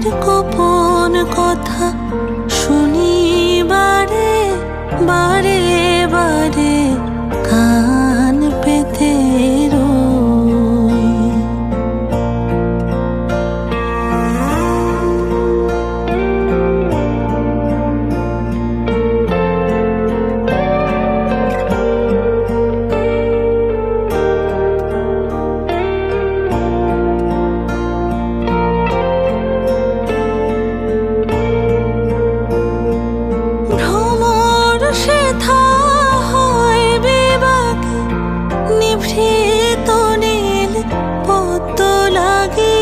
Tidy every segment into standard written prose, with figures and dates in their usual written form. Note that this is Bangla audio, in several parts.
মনের গোপন কথা শুনি বারে বারে বারে কান পেতে রই। নিভৃত নীল পদ্ম লাগে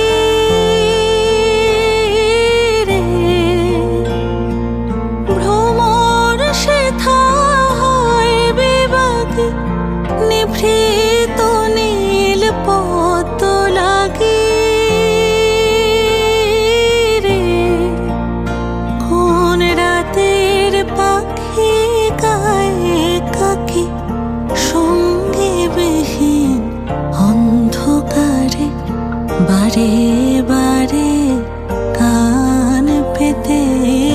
রে, ভ্রমর সেথা হয় বিভাগে, নিভৃত নীল পদ্ম লাগে রে। কোন রাতের পাখি গায়ে কাকি বিহীন অন্ধকারে বারে বারে কান পেতে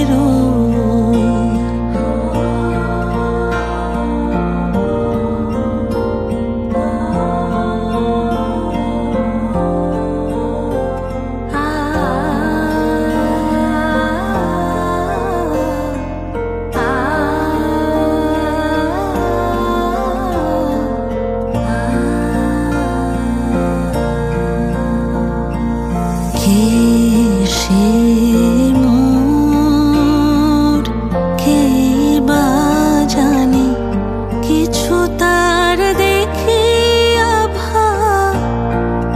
রই। কে সে মোর, কে বা জানে, কিছু তার দেখি আভা,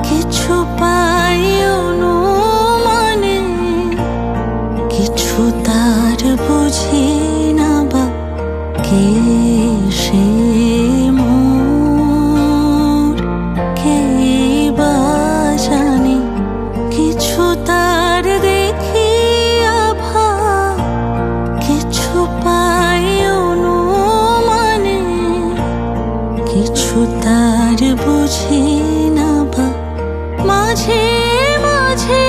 কিছু পাই অনুমানে, কিছু তার বুঝি না বা। কে সে মোর, কে বা জানে, কিছু তার দেখি আভা, কিছু পাই অনুমানে, কিছু তার বুঝি না বা। মাঝে মাঝে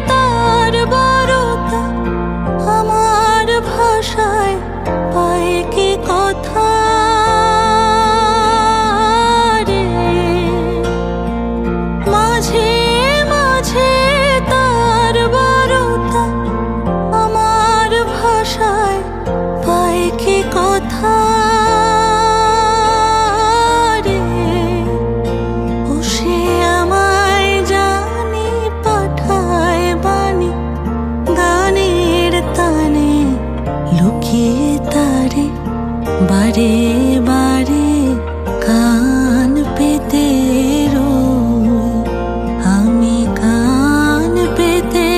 তার বড়তা আমার ভাষায় পায় কি কথা রে। মাঝে মাঝে তার বড়তা আমার ভাষায় পায় কি কথা রে। ও সে আমায় জানি পাঠায় বাণী, গানের তানে লুকিয়ে তারে বারে বারে কান পেতে রই। আমি কান পেতে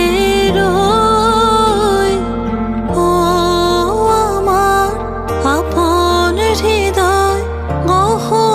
রই। ও আমার আপন হৃদয় গহন